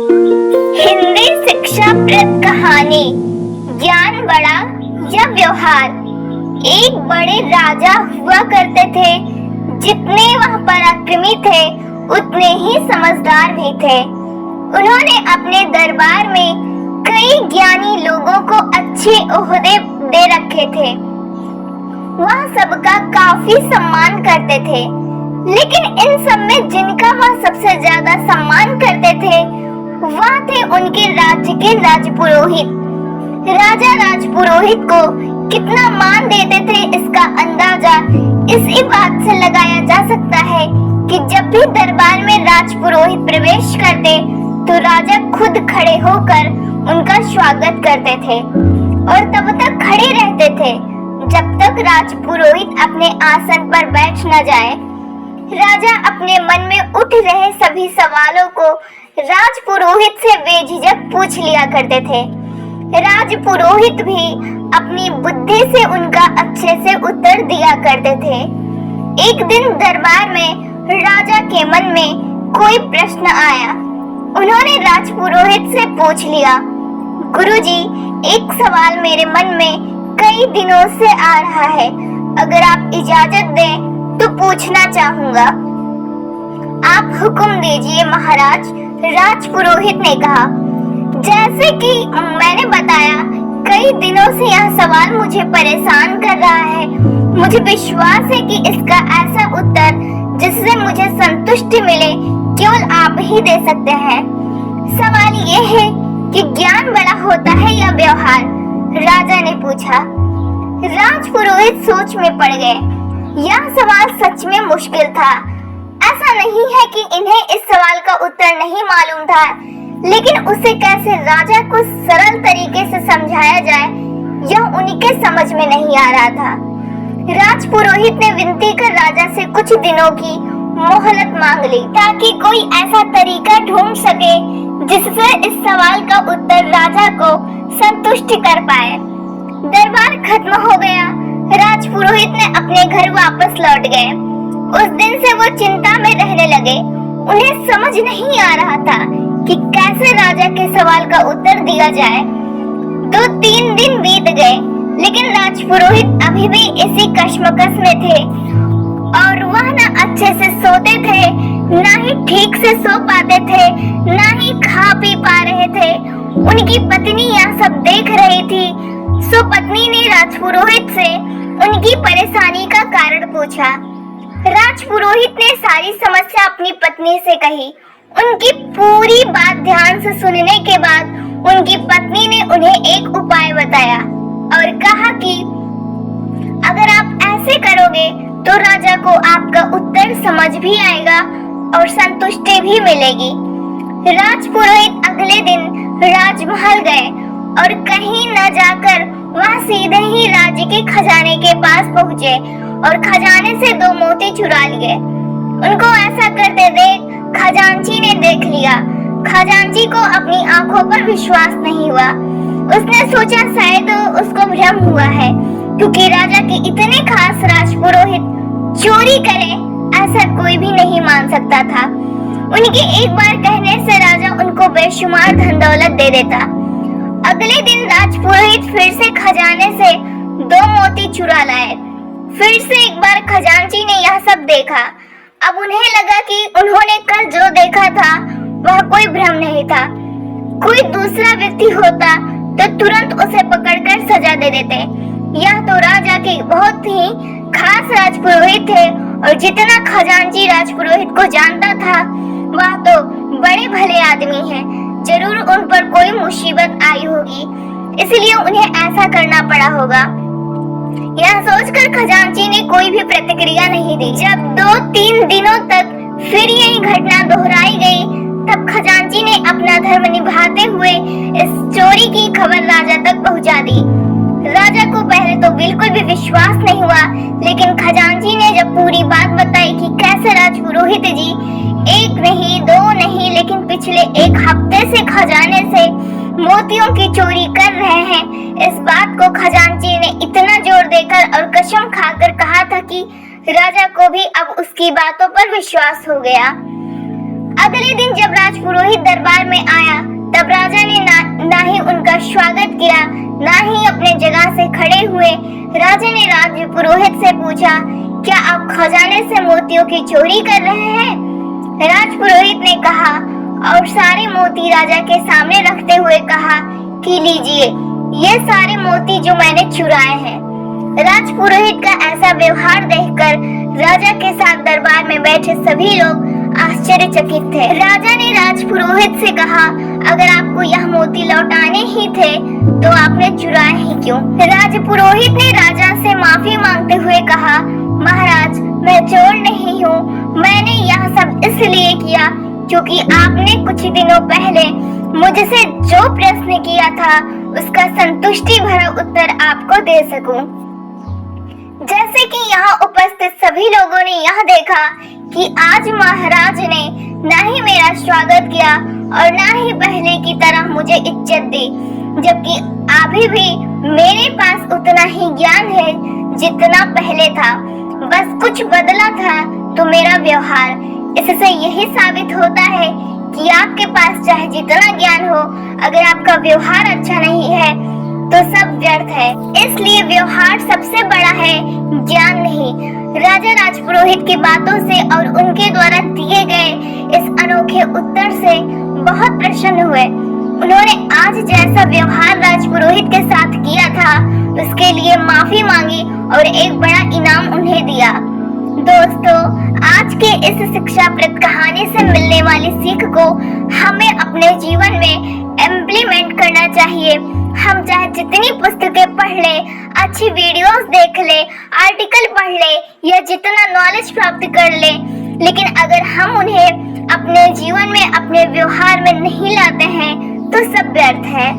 हिंदी शिक्षाप्रद कहानी ज्ञान बड़ा या व्यवहार। एक बड़े राजा हुआ करते थे। जितने वह पराक्रमी थे उतने ही समझदार भी थे। उन्होंने अपने दरबार में कई ज्ञानी लोगों को अच्छे ओहदे दे रखे थे। वह सबका काफी सम्मान करते थे, लेकिन इन सब में जिनका वह सबसे ज्यादा सम्मान करते थे वह थे उनके राज्य के राजपुरोहित। राजा राजपुरोहित को कितना मान देते थे इसका अंदाजा इसी बात से लगाया जा सकता है कि जब भी दरबार में राजपुरोहित प्रवेश करते तो राजा खुद खड़े होकर उनका स्वागत करते थे और तब तक खड़े रहते थे जब तक राजपुरोहित अपने आसन पर बैठ न जाए। राजा अपने मन में उठ रहे सभी सवालों को राजपुरोहित से बेझिझक पूछ लिया करते थे। राजपुरोहित भी अपनी बुद्धि से उनका अच्छे से उत्तर दिया करते थे। एक दिन दरबार में राजा के मन में कोई प्रश्न आया। उन्होंने राजपुरोहित से पूछ लिया, गुरुजी, एक सवाल मेरे मन में कई दिनों से आ रहा है, अगर आप इजाजत दें तो पूछना चाहूंगा। आप हुक्म दीजिए महाराज, राजपुरोहित ने कहा। जैसे कि मैंने बताया, कई दिनों से यह सवाल मुझे परेशान कर रहा है। मुझे विश्वास है कि इसका ऐसा उत्तर जिससे मुझे संतुष्टि मिले केवल आप ही दे सकते हैं। सवाल ये है कि ज्ञान बड़ा होता है या व्यवहार? राजा ने पूछा। राजपुरोहित सोच में पड़ गए। यह सवाल सच में मुश्किल था। ऐसा नहीं है कि इन्हें इस सवाल का उत्तर नहीं मालूम था, लेकिन उसे कैसे राजा को सरल तरीके से समझाया जाए यह उनके समझ में नहीं आ रहा था। राजपुरोहित ने विनती कर राजा से कुछ दिनों की मोहलत मांग ली ताकि कोई ऐसा तरीका ढूंढ सके जिससे इस सवाल का उत्तर राजा को संतुष्ट कर पाए। दरबार खत्म हो गया। राजपुरोहित ने अपने घर वापस लौट गए। उस दिन से वो चिंता में रहने लगे। उन्हें समझ नहीं आ रहा था कि कैसे राजा के सवाल का उत्तर दिया जाए। 2-3 दिन बीत गए, लेकिन राजपुरोहित अभी भी इसी कश्मकश में थे और वह न अच्छे से सोते थे, न ही ठीक से सो पाते थे, न ही खा पी पा रहे थे। उनकी पत्नी यह सब देख रही थी। सो पत्नी ने राजपुरोहित से उनकी परेशानी का कारण पूछा। राजपुरोहित ने सारी समस्या अपनी पत्नी से कही। उनकी पूरी बात ध्यान से सुनने के बाद उनकी पत्नी ने उन्हें एक उपाय बताया और कहा कि अगर आप ऐसे करोगे तो राजा को आपका उत्तर समझ भी आएगा और संतुष्टि भी मिलेगी। राजपुरोहित अगले दिन राजमहल गए और कहीं न जाकर वह सीधे ही राज्य के खजाने के पास पहुँचे और खजाने से 2 मोती चुरा लिए। उनको ऐसा करते देख खजांची ने देख लिया। खजांची को अपनी आंखों पर विश्वास नहीं हुआ। उसने सोचा शायद उसको भ्रम हुआ है, क्योंकि राजा के इतने खास राजपुरोहित चोरी करे ऐसा कोई भी नहीं मान सकता था। उनके एक बार कहने से राजा उनको बेशुमार धन दौलत दे देता। अगले दिन राजपुरोहित फिर से खजाने से 2 मोती चुरा लाए। फिर से एक बार खजांची ने यह सब देखा। अब उन्हें लगा कि उन्होंने कल जो देखा था वह कोई भ्रम नहीं था। कोई दूसरा व्यक्ति होता तो तुरंत उसे पकड़कर सजा दे देते। यह तो राजा के बहुत ही खास राजपुरोहित थे और जितना खजांची राजपुरोहित को जानता था वह तो बड़े भले आदमी हैं। जरूर उन पर कोई मुसीबत आई होगी, इसलिए उन्हें ऐसा करना पड़ा होगा। यह सोचकर खजांची ने कोई भी प्रतिक्रिया नहीं दी। जब 2-3 दिनों तक फिर यही घटना दोहराई गई, तब खजांची ने अपना धर्म निभाते हुए इस चोरी की खबर राजा तक पहुंचा दी। राजा को पहले तो बिल्कुल भी विश्वास नहीं हुआ, लेकिन खजांची ने जब पूरी बात बताई कि कैसे राजपुरोहित जी 1 नहीं 2 नहीं लेकिन पिछले 1 हफ्ते से खजाने से मोतियों की चोरी कर रहे हैं, इस बात को खजांची ने इतना जोर देकर और कसम खाकर कहा था कि राजा को भी अब उसकी बातों पर विश्वास हो गया। अगले दिन जब राजपुरोहित दरबार में आया अब राजा ने ना ही उनका स्वागत किया, ना ही अपने जगह से खड़े हुए। राजा ने राज पुरोहित से पूछा, क्या आप खजाने से मोतियों की चोरी कर रहे हैं? राज पुरोहित ने कहा और सारे मोती राजा के सामने रखते हुए कहा कि लीजिए, ये सारे मोती जो मैंने चुराए हैं। राज पुरोहित का ऐसा व्यवहार देखकर राजा के साथ दरबार में बैठे सभी लोग आश्चर्यचकित थे। राजा ने राज पुरोहित से कहा, अगर आपको यह मोती लौटाने ही थे तो आपने चुराए ही क्यों? राज पुरोहित ने राजा से माफी मांगते हुए कहा, महाराज, मैं चोर नहीं हूँ। मैंने यह सब इसलिए किया क्योंकि आपने कुछ दिनों पहले मुझसे जो प्रश्न किया था उसका संतुष्टि भरा उत्तर आपको दे सकूं। जैसे कि यहाँ उपस्थित सभी लोगों ने यह देखा कि आज महाराज ने न ही मेरा स्वागत किया और न ही पहले की तरह मुझे इज्जत दी, जबकि अभी भी मेरे पास उतना ही ज्ञान है जितना पहले था, बस कुछ बदला था तो मेरा व्यवहार। इससे यही साबित होता है कि आपके पास चाहे जितना ज्ञान हो, अगर आपका व्यवहार अच्छा नहीं है तो सब व्यर्थ है। इसलिए व्यवहार सबसे बड़ा है, ज्ञान नहीं। राजा राजपुरोहित की बातों से और उनके द्वारा दिए गए इस अनोखे उत्तर से बहुत प्रसन्न हुए। उन्होंने आज जैसा व्यवहार राजपुरोहित के साथ किया था उसके लिए माफी मांगी और एक बड़ा इनाम उन्हें दिया। दोस्तों, आज के इस शिक्षाप्रद कहानी से मिलने वाली सीख को हमें अपने जीवन में इम्प्लीमेंट करना चाहिए। हम चाहे जितनी पुस्तकें पढ़ ले, अच्छी वीडियोस देख ले, आर्टिकल पढ़ ले या जितना नॉलेज प्राप्त कर ले, लेकिन अगर हम उन्हें अपने जीवन में, अपने व्यवहार में नहीं लाते हैं तो सब व्यर्थ है।